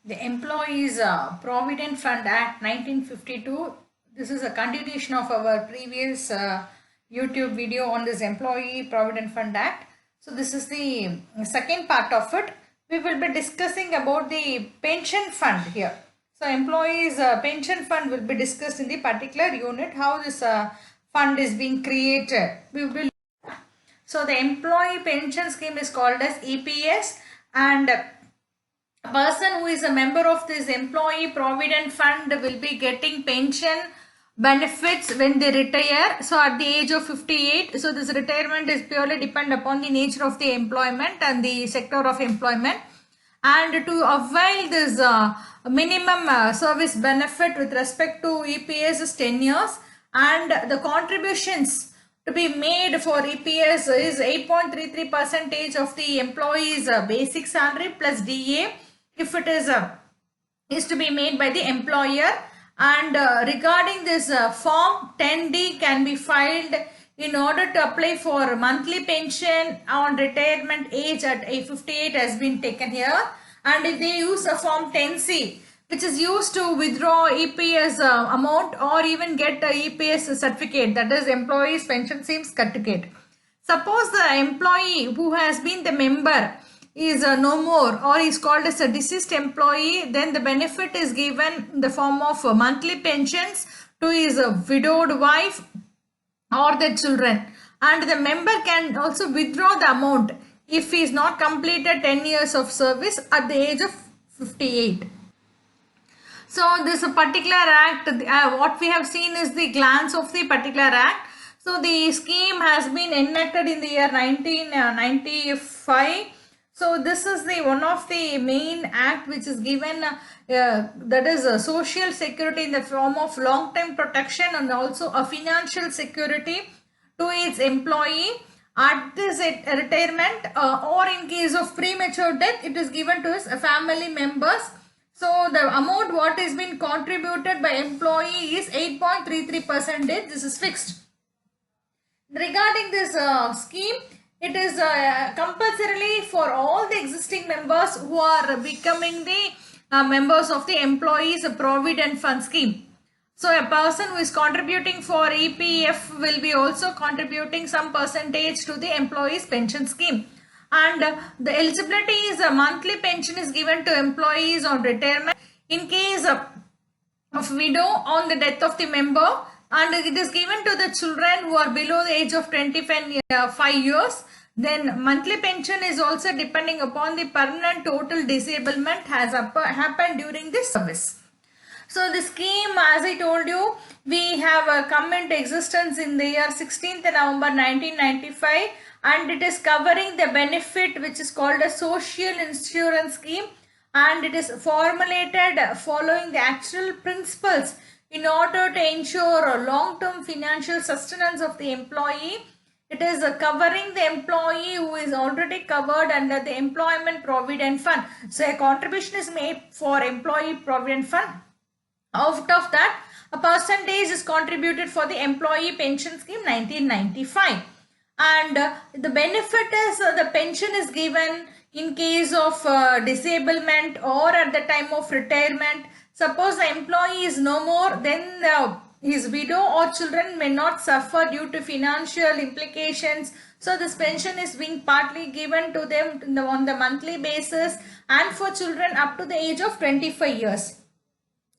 The Employees Provident Fund Act 1952. This is a continuation of our previous YouTube video on this Employee Provident Fund Act. So this is the second part of it. We will be discussing about the pension fund here. So employees pension fund will be discussed in the particular unit, how this fund is being created. We will. So the employee pension scheme is called as EPS, and a person who is a member of this employee provident fund will be getting pension benefits when they retire. So at the age of 58, so this retirement is purely depend upon the nature of the employment and the sector of employment. And to avail this minimum service benefit with respect to EPS is 10 years, and the contributions to be made for EPS is 8.33% of the employee's basic salary plus DA if it is to be made by the employer. And regarding this form 10D can be filed in order to apply for monthly pension on retirement age at 58 has been taken here. And if they use a form 10C, which is used to withdraw EPS amount or even get a EPS certificate, that is employees pension scheme certificate. Suppose the employee who has been the member is no more, or is called as a deceased employee, then the benefit is given in the form of monthly pensions to his widowed wife or the children, and the member can also withdraw the amount if he is not completed 10 years of service at the age of 58. So this particular act, what we have seen is the glance of the particular act. So the scheme has been enacted in the year 1995. So this is the one of the main act which is given, that is social security in the form of long-term protection and also a financial security to its employee at this retirement or in case of premature death. It is given to his family members. So the amount what has been contributed by employee is 8.33%. This is fixed. Regarding this scheme, it is compulsorily for all the existing members who are becoming the members of the employees provident fund scheme. So a person who is contributing for EPF will be also contributing some percentage to the employees pension scheme. And the eligibility is a monthly pension is given to employees on retirement in case of widow on the death of the member, and it is given to the children who are below the age of 25 years. Then monthly pension is also depending upon the permanent total disablement has happened during this service. So the scheme, as I told you, we have come into existence in the year 16th November 1995, and it is covering the benefit which is called a social insurance scheme, and it is formulated following the actual principles in order to ensure long-term financial sustenance of the employee. It is covering the employee who is already covered under the employment provident fund. So a contribution is made for employee provident fund. Out of that, a percentage is contributed for the employee pension scheme 1995. And the benefit is the pension is given in case of disablement or at the time of retirement. Suppose the employee is no more, then his widow or children may not suffer due to financial implications. So this pension is being partly given to them on the monthly basis, and for children up to the age of 25 years.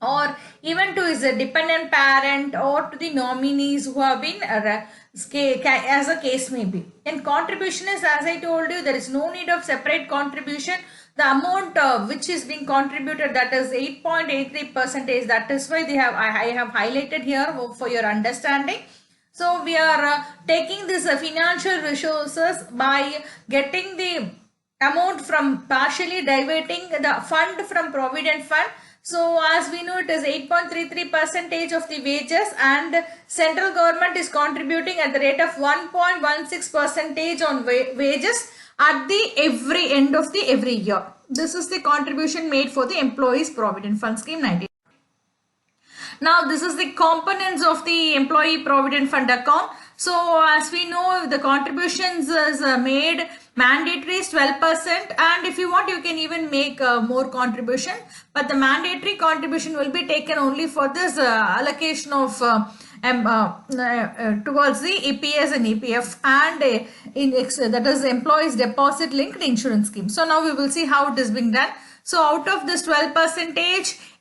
Or even to his dependent parent or to the nominees who have been as a case may be. And contribution is, as I told you, there is no need of separate contribution. The amount which is being contributed, that is 8.83%. That is why I have highlighted here for your understanding. So we are taking this financial resources by getting the amount from partially diverting the fund from provident fund. So as we know, it is 8.33% of the wages, and central government is contributing at the rate of 1.16% on wages at the every end of the every year. This is the contribution made for the employees provident fund scheme 19. Now this is the components of the employee provident fund account. So as we know, the contributions is made Mandatory is 12%, and if you want you can even make more contribution, but the mandatory contribution will be taken only for this allocation of towards the EPS and EPF and that is employees deposit linked insurance scheme. So now we will see how it is being done. So out of this 12%,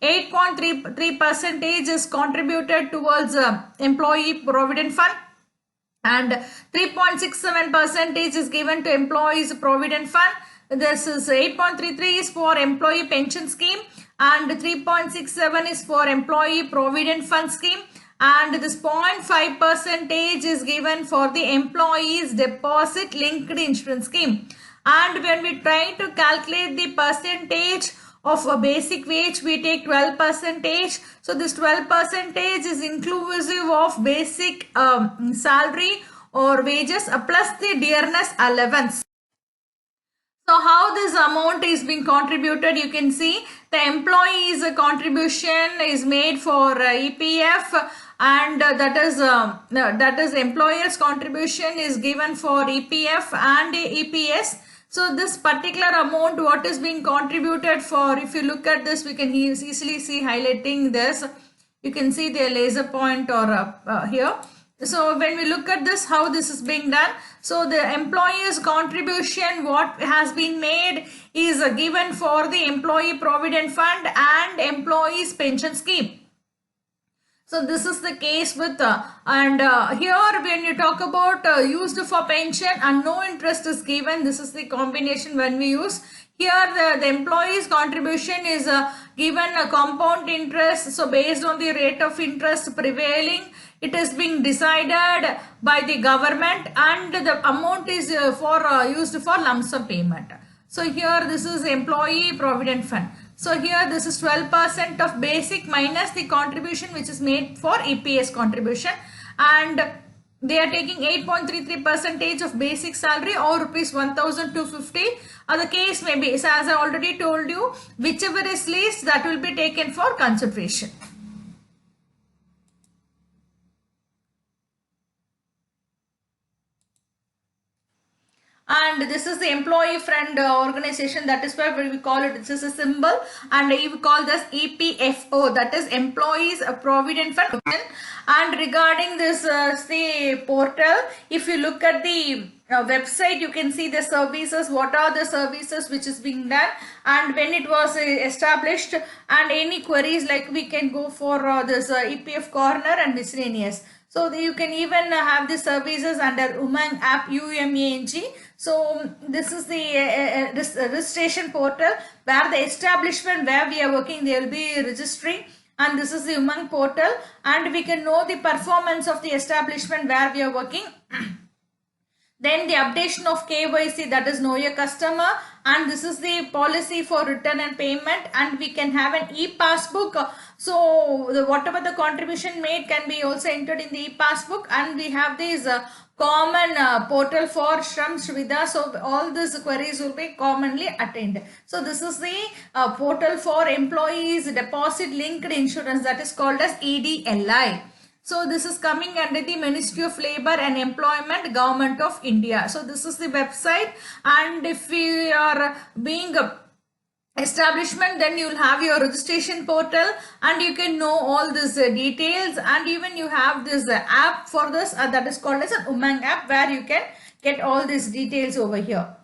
8.3% is contributed towards employee provident fund, and 3.67% is given to employees provident fund. This is 8.33 is for employee pension scheme, and 3.67 is for employee provident fund scheme, and this 0.5% is given for the employees deposit linked insurance scheme. And when we try to calculate the percentage of a basic wage, we take 12%. So this 12% is inclusive of basic salary or wages plus the dearness allowance. So how this amount is being contributed, you can see the employees contribution is made for EPF, and that is employers contribution is given for EPF and EPS. So this particular amount what is being contributed for, if you look at this, we can easily see highlighting this. You can see the laser point or here. So when we look at this, how this is being done, so the employer's contribution what has been made is given for the employee provident fund and employees pension scheme. So this is the case with here when you talk about used for pension and no interest is given, this is the combination when we use. Here the employee's contribution is given a compound interest. So based on the rate of interest prevailing, it is being decided by the government, and the amount is used for lump sum payment. So here this is employee provident fund. So here this is 12% of basic minus the contribution which is made for EPS contribution, and they are taking 8.33% of basic salary or rupees 1,250. The case may be, so as I already told you, whichever is least that will be taken for consideration. And this is the employee friend organization, that is why we call it, this is a symbol, and we call this EPFO, that is Employees Provident Fund. And regarding this the portal, if you look at the website, you can see the services, what are the services which is being done and when it was established, and any queries like we can go for this EPF corner and miscellaneous. So you can even have the services under Umang app, UMANG. So this is the registration portal where the establishment where we are working, they will be registering, and this is the Umang portal, and we can know the performance of the establishment where we are working. Then the updation of KYC, that is know your customer, and this is the policy for return and payment, and we can have an e-passbook. So whatever the contribution made can be also entered in the e-passbook, and we have this common portal for Shram Suvidha. So all these queries will be commonly attained. So this is the portal for employees deposit linked insurance, that is called as EDLI. So this is coming under the Ministry of Labour and Employment, Government of India. So this is the website, and if we are being establishment, then you will have your registration portal, and you can know all these details, and even you have this app for this that is called as an Umang app, where you can get all these details over here.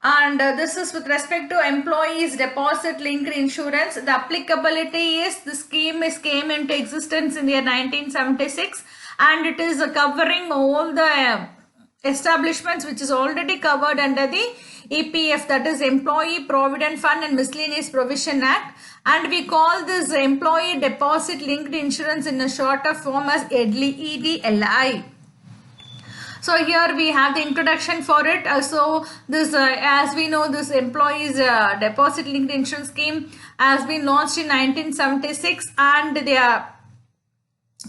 And this is with respect to employees deposit linked insurance. The applicability is the scheme came into existence in the year 1976, and it is covering all the establishments which is already covered under the EPF, that is Employee Provident Fund and Miscellaneous Provision Act, and we call this employee deposit linked insurance in a shorter form as EDLI. So here we have the introduction for it. So this as we know, this employees deposit linked insurance scheme has been launched in 1976, and their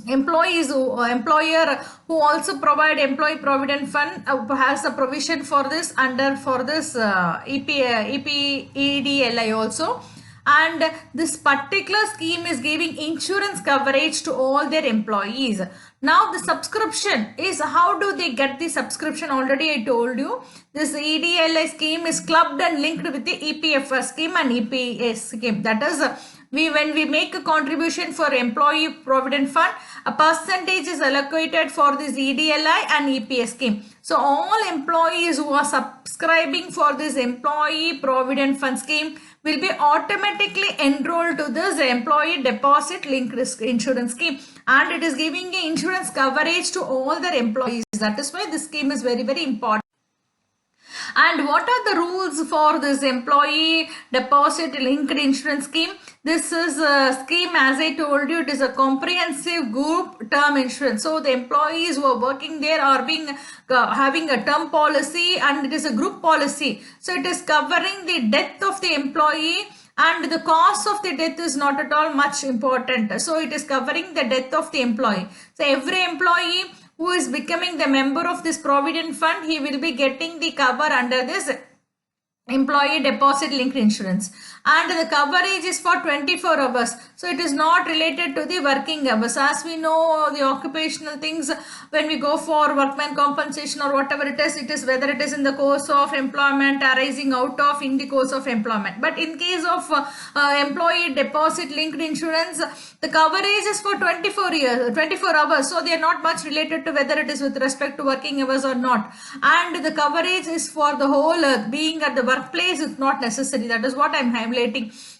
employees employer who also provide employee provident fund has a provision for this under for this EDLI also. And this particular scheme is giving insurance coverage to all their employees. Now the subscription is, how do they get the subscription? Already I told you, this EDLI scheme is clubbed and linked with the EPF scheme and EPS scheme. That is, when we make a contribution for employee provident fund, a percentage is allocated for this EDLI and EPS scheme. So all employees who are subscribing for this employee provident fund scheme will be automatically enrolled to this employee deposit linked insurance scheme, and it is giving insurance coverage to all their employees. That is why this scheme is very, very important. And what are the rules for this employee deposit linked insurance scheme? This is a scheme, as I told you, it is a comprehensive group term insurance. So the employees who are working there are having a term policy, and it is a group policy. So it is covering the death of the employee, and the cause of the death is not at all much important. So it is covering the death of the employee. So every employee who is becoming the member of this provident fund, he will be getting the cover under this employee deposit linked insurance, and the coverage is for 24 hours. So it is not related to the working hours. As we know, the occupational things, when we go for workman compensation or whatever it is whether it is in the course of employment, arising out of, in the course of employment. But in case of employee deposit linked insurance, the coverage is for 24 hours. So they are not much related to whether it is with respect to working hours or not. And the coverage is for the whole being at the workplace is not necessary. That is what I am highlighting.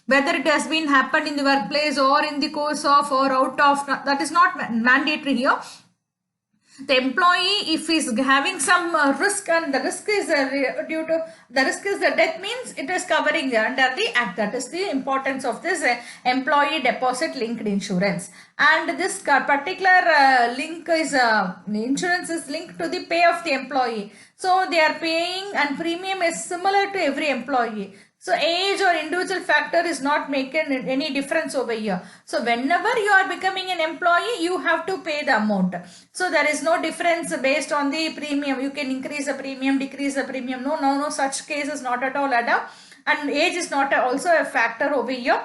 Whether it has been happened in the workplace or in the course of or out of, that is not mandatory here. The employee, if he is having some risk, and the risk is due to the risk is the death, means it is covering under the act. That is the importance of this employee deposit linked insurance. And this particular link is insurance is linked to the pay of the employee. So they are paying, and premium is similar to every employee. So age or individual factor is not making any difference over here. So whenever you are becoming an employee, you have to pay the amount. So there is no difference based on the premium. You can increase the premium, decrease the premium. No such cases not at all add up. And age is not also a factor over here.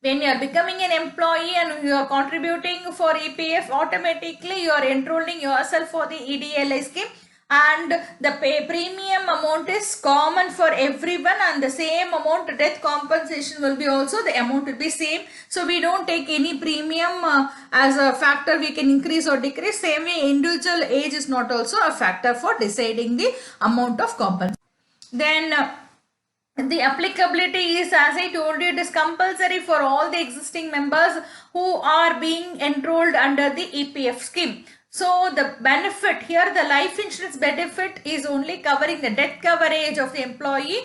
When you are becoming an employee and you are contributing for EPF, automatically you are enrolling yourself for the EDLI scheme. And the premium amount is common for everyone, and the same amount death compensation will be also, the amount will be same. So we don't take any premium as a factor we can increase or decrease. Same way, individual age is not also a factor for deciding the amount of compensation. Then the applicability is, as I told you, it is compulsory for all the existing members who are being enrolled under the EPF scheme. So the benefit here, the life insurance benefit is only covering the death coverage of the employee,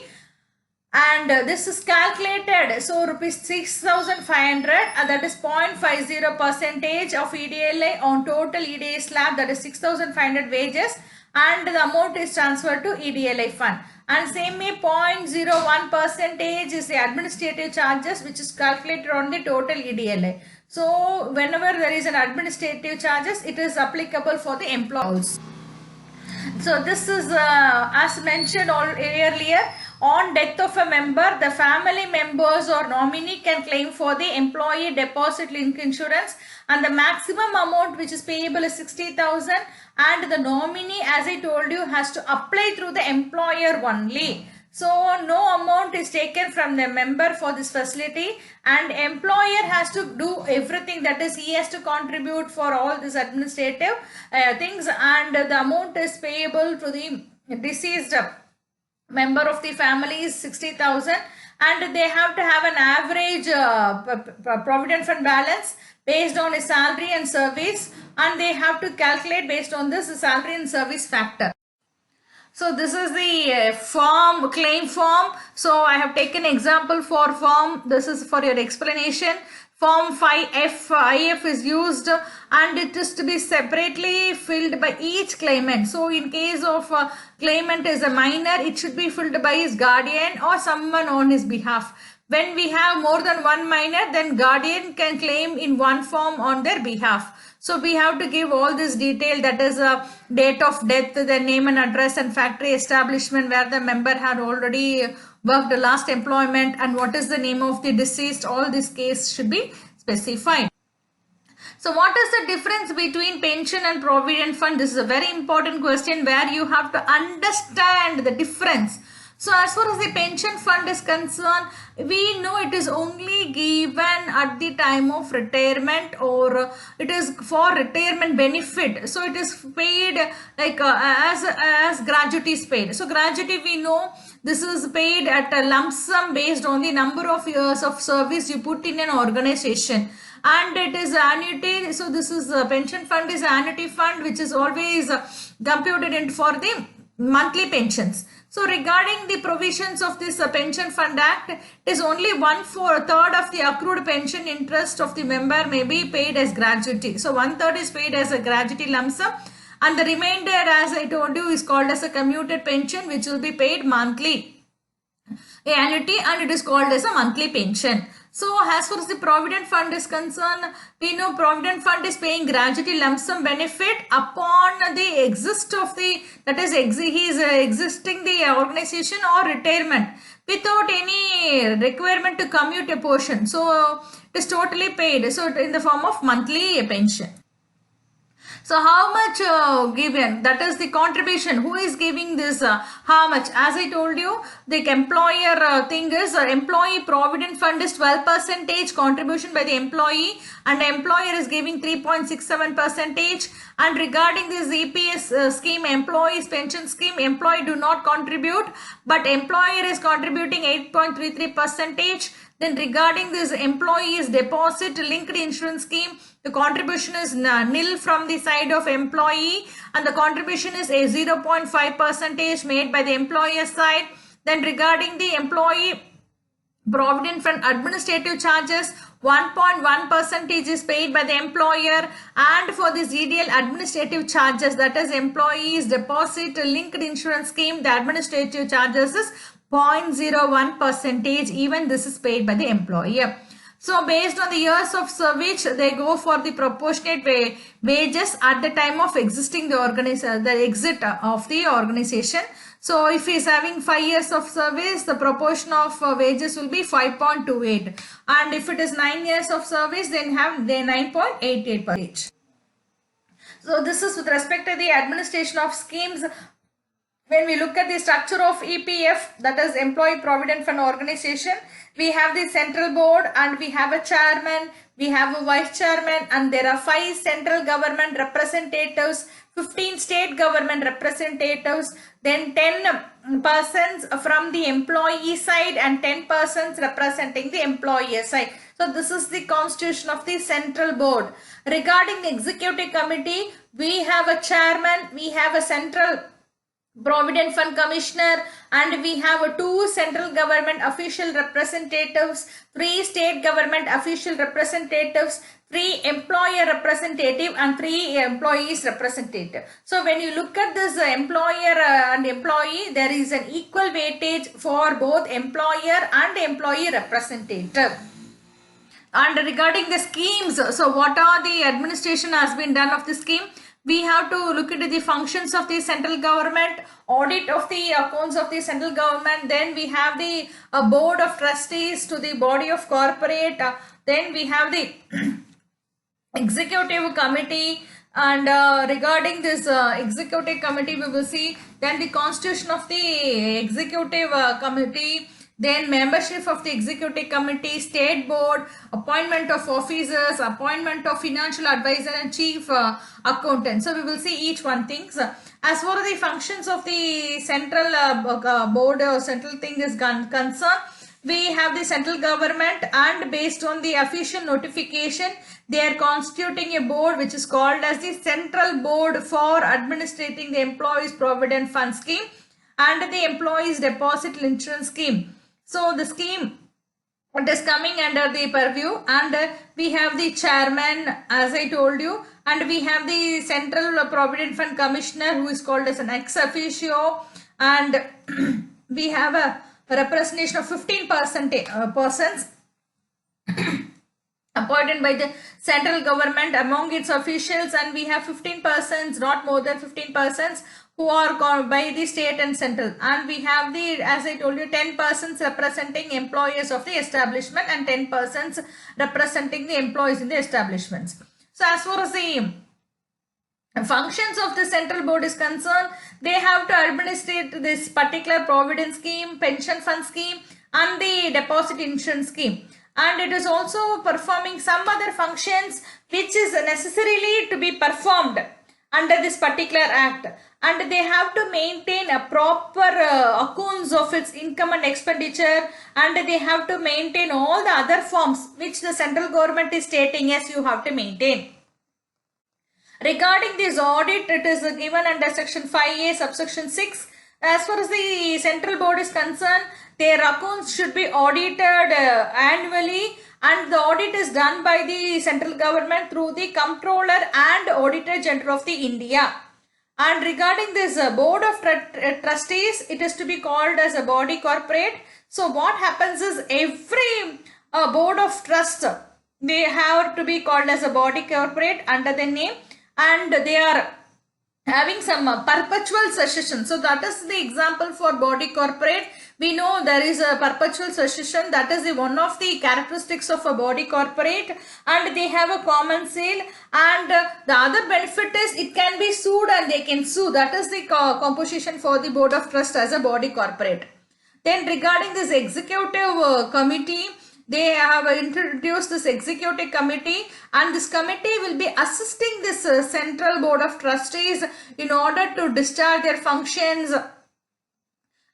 and this is calculated. So rupees 6,500, that is 0.50 percentage of EDLI on total EDA slab, that is 6,500 wages, and the amount is transferred to EDLI fund. And same way 0.01 percentage is the administrative charges, which is calculated on the total EDLI. So whenever there is an administrative charges, it is applicable for the employees. So this is as mentioned earlier, on death of a member, the family members or nominee can claim for the employee deposit linked insurance, and the maximum amount which is payable is 60,000, and the nominee, as I told you, has to apply through the employer only. So no amount is taken from the member for this facility, and employer has to do everything, that is he has to contribute for all these administrative things, and the amount is payable to the deceased member of the family is 60,000, and they have to have an average provident fund balance based on his salary and service, and they have to calculate based on this salary and service factor. So this is the claim form. So I have taken example for form. This is for your explanation. Form 5F, IF is used, and it is to be separately filled by each claimant. So in case of claimant is a minor, it should be filled by his guardian or someone on his behalf. When we have more than one minor, then guardian can claim in one form on their behalf. So we have to give all this detail, that is date of death, the name and address and factory establishment where the member had already worked the last employment, and what is the name of the deceased. All this case should be specified. So what is the difference between pension and provident fund? This is a very important question where you have to understand the difference. So as far as the pension fund is concerned, we know it is only given at the time of retirement, or it is for retirement benefit. So it is paid like as gratuity is paid. So gratuity, we know this is paid at a lump sum based on the number of years of service you put in an organization, and it is annuity. So this is pension fund is annuity fund, which is always computed in for the monthly pensions. So regarding the provisions of this pension fund act, it is only 1/3 of the accrued pension interest of the member may be paid as gratuity. So 1/3 is paid as a gratuity lump sum, and the remainder, as I told you, is called as a commuted pension, which will be paid monthly annuity, and it is called as a monthly pension. So as far as the provident fund is concerned, we know provident fund is paying gratuity lump sum benefit upon the exist of the, that is he is existing the organization or retirement without any requirement to commute a portion. So it is totally paid, so in the form of monthly pension. So how much given, that is the contribution, who is giving this, how much? As I told you, the employer thing is employee provident fund is 12% contribution by the employee, and the employer is giving 3.67%. And regarding this EPS scheme, employees pension scheme, employee do not contribute, but employer is contributing 8.33%. Then regarding this employees deposit linked insurance scheme, the contribution is nil from the side of employee, and the contribution is a 0.5% made by the employer side. Then regarding the employee provident fund administrative charges, 1.1% is paid by the employer, and for this EDL administrative charges, that is employees deposit linked insurance scheme, the administrative charges is 0.01%. Even this is paid by the employer. So based on the years of service, they go for the proportionate wages at the time of existing the organization, the exit of the organization. So if he is having 5 years of service, the proportion of wages will be 5.28, and if it is 9 years of service, then have the 9.88%. So this is with respect to the administration of schemes. When we look at the structure of EPF, that is Employee Provident Fund Organization, we have the central board, and we have a chairman, we have a vice chairman, and there are 5 central government representatives, 15 state government representatives, then 10 persons from the employee side and 10 persons representing the employer side. So this is the constitution of the central board. Regarding the executive committee, we have a chairman, we have a central Provident Fund Commissioner, and we have 2 central government official representatives, 3 state government official representatives, 3 employer representative, and 3 employees representative. So when you look at this employer and employee, there is an equal weightage for both employer and employee representative. And regarding the schemes, so what are the administration has been done of the scheme? We have to look into the functions of the central government, audit of the accounts of the central government. Then we have the board of trustees to the body of corporate. Then we have the executive committee, and regarding this executive committee, we will see then the constitution of the executive committee, then membership of the executive committee, state board, appointment of officers, appointment of financial advisor and chief accountant. So we will see each one things. As for the functions of the central board or central thing is concerned, we have the central government, and based on the official notification, they are constituting a board which is called as the Central Board for Administrating the Employees Provident Fund Scheme and the Employees Deposit Insurance Scheme. So the scheme, it is coming under the purview, and we have the chairman, as I told you, and we have the Central Provident Fund Commissioner, who is called as an ex officio, and we have a representation of 15% persons appointed by the central government among its officials, and we have 15 persons, not more than 15 persons, who are by the state and central, and we have the, as I told you, 10 persons representing employers of the establishment and 10 persons representing the employees in the establishments. So as far as the functions of the central board is concerned, they have to administrate this particular provident scheme, pension fund scheme and the deposit insurance scheme, and it is also performing some other functions which is necessarily to be performed under this particular act, and they have to maintain a proper accounts of its income and expenditure, and they have to maintain all the other forms which the central government is stating as you have to maintain. Regarding this audit, it is given under section 5A subsection 6. As far as the central board is concerned, their accounts should be audited annually, and the audit is done by the central government through the Comptroller and Auditor General of the India. And regarding this board of trustees, it is to be called as a body corporate. So what happens is every board of trust, they have to be called as a body corporate under the name, and they are having some perpetual succession. So that is the example for body corporate. We know there is a perpetual succession, that is the one of the characteristics of a body corporate, and they have a common sale, and the other benefit is it can be sued and they can sue. That is the composition for the board of trust as a body corporate. Then regarding this executive committee, they have introduced this executive committee, and this committee will be assisting this central board of trustees in order to discharge their functions,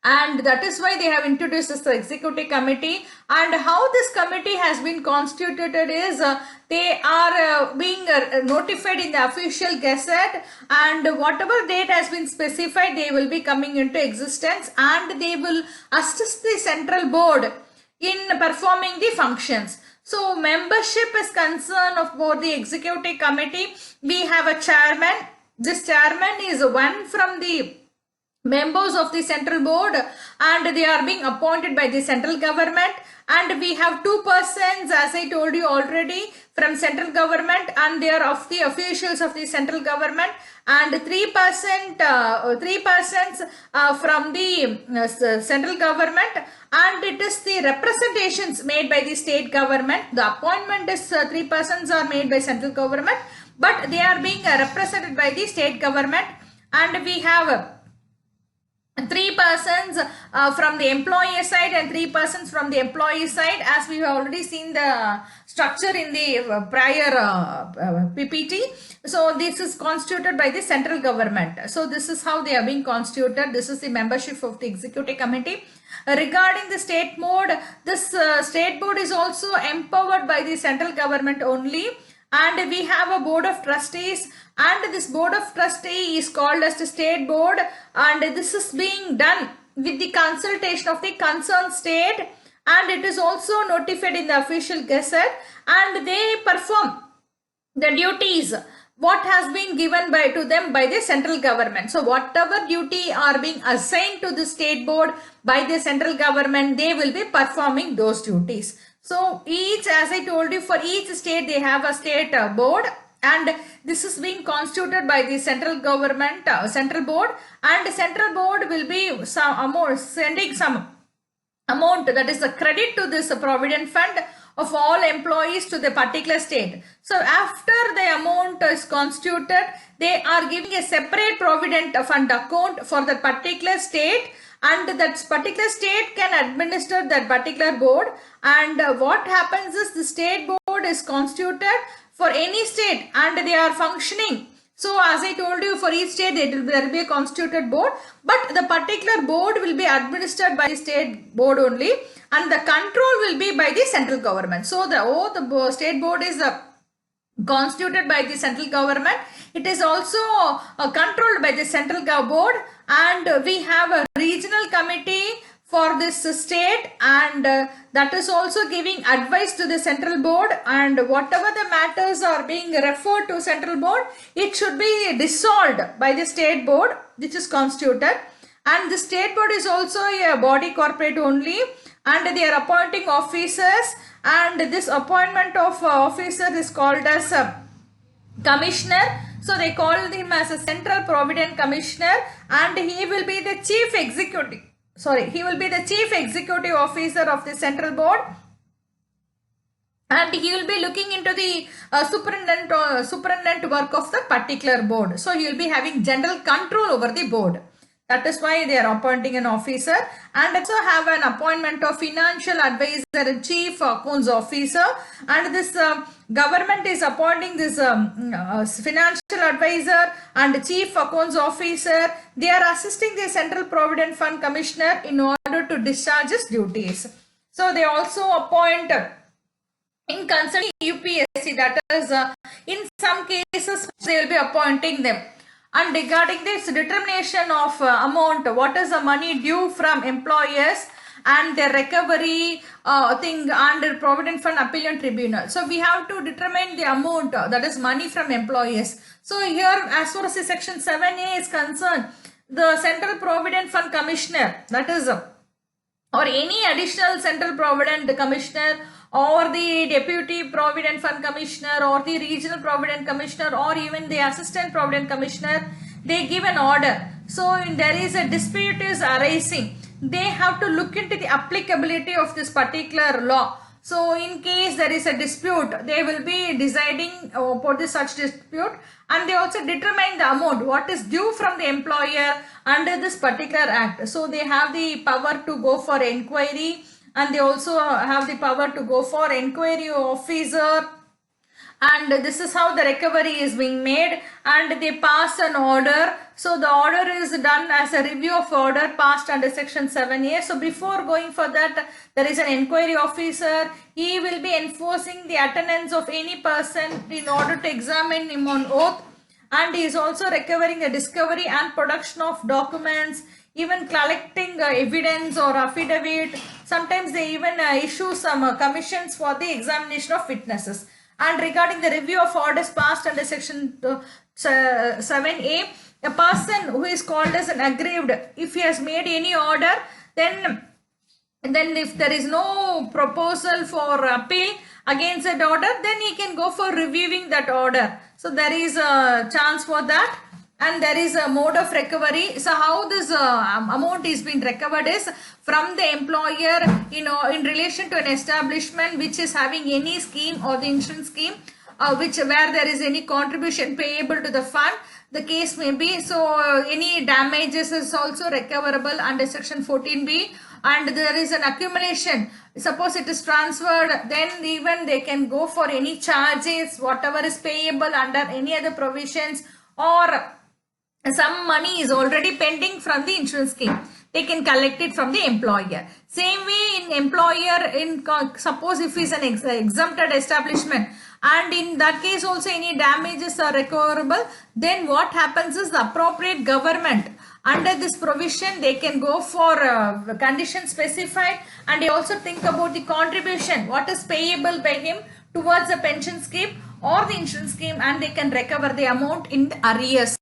and that is why they have introduced this executive committee. And how this committee has been constituted is they are being notified in the official gazette, and whatever date has been specified, they will be coming into existence, and they will assist the central board in performing the functions. So membership is concerned of both the executive committee. We have a chairman. This chairman is one from the members of the central board, and they are being appointed by the central government, and we have 2 persons, as I told you already, from central government, and they are of the officials of the central government, and 3 persons from the central government, and it is the representations made by the state government. The appointment is 3 persons are made by central government, but they are being represented by the state government, and we have 3 persons from the employer side and 3 persons from the employee side, as we have already seen the structure in the prior PPT. So this is constituted by the central government. So this is how they are being constituted. This is the membership of the executive committee. Regarding the state board, this state board is also empowered by the central government only, and we have a board of trustees, and this board of trustee is called as the state board, and this is being done with the consultation of the concerned state, and it is also notified in the official gazette, and they perform the duties what has been given to them by the central government. So whatever duty are being assigned to the state board by the central government, they will be performing those duties. So each, as I told you, for each state they have a state board, and this is being constituted by the central government central board, and the central board will be sending some amount, that is the credit to this provident fund of all employees to the particular state. So after the amount is constituted, they are giving a separate provident fund account for the particular state, and that particular state can administer that particular board. And what happens is the state board is constituted for any state, and they are functioning. So as I told you, for each state there will be a constituted board, but the particular board will be administered by the state board only, and the control will be by the central government. So the state board is constituted by the central government. It is also controlled by the central board, and we have a regional committee for this state, and that is also giving advice to the central board, and whatever the matters are being referred to central board, it should be dissolved by the state board which is constituted. And the state board is also a body corporate only, and they are appointing officers, and this appointment of officer is called as commissioner. So they call him as a central provident commissioner, and he will be the chief executive. He will be the chief executive officer of the central board, and he will be looking into the superintendent work of the particular board. So he will be having general control over the board. That is why they are appointing an officer, and also have an appointment of financial advisor and chief accounts officer, and this government is appointing this financial advisor and chief accounts officer. They are assisting the Central Provident Fund Commissioner in order to discharge his duties. So they also appoint in concerning UPSC, that is in some cases they will be appointing them. And regarding this determination of amount, what is the money due from employers and their recovery thing under Provident Fund Appellant Tribunal. So we have to determine the amount, that is money from employers. So here, as far as the section 7A is concerned, the Central Provident Fund Commissioner, that is or any additional Central Provident Commissioner, or the Deputy Provident Fund Commissioner, or the Regional Provident Commissioner, or even the Assistant Provident Commissioner, they give an order. So if there is a dispute is arising, they have to look into the applicability of this particular law. So in case there is a dispute, they will be deciding for the such dispute, and they also determine the amount what is due from the employer under this particular act. So they have the power to go for inquiry, and they also have the power to go for inquiry officer, and this is how the recovery is being made, and they pass an order. So the order is done as a review of order passed under section 7A. So before going for that, there is an inquiry officer. He will be enforcing the attendance of any person in order to examine him on oath, and he is also recovering the discovery and production of documents, even collecting evidence or affidavit. Sometimes they even issue some commissions for the examination of witnesses. And regarding the review of orders passed under section 7A, a person who is called as an aggrieved, if he has made any order, then if there is no proposal for appeal against that order, then he can go for reviewing that order. So there is a chance for that, and there is a mode of recovery. So how this amount is being recovered is from the employer, in relation to an establishment which is having any scheme or the insurance scheme where there is any contribution payable to the fund, the case may be. So any damages is also recoverable under section 14B, and there is an accumulation. Suppose it is transferred, then even they can go for any charges, whatever is payable under any other provisions, or some money is already pending from the insurance scheme, they can collect it from the employer. Same way in employer, suppose if it's an exempted establishment, and in that case also any damages are recoverable, then what happens is the appropriate government under this provision, they can go for conditions specified, and they also think about the contribution, what is payable by him towards the pension scheme or the insurance scheme, and they can recover the amount in the arrears.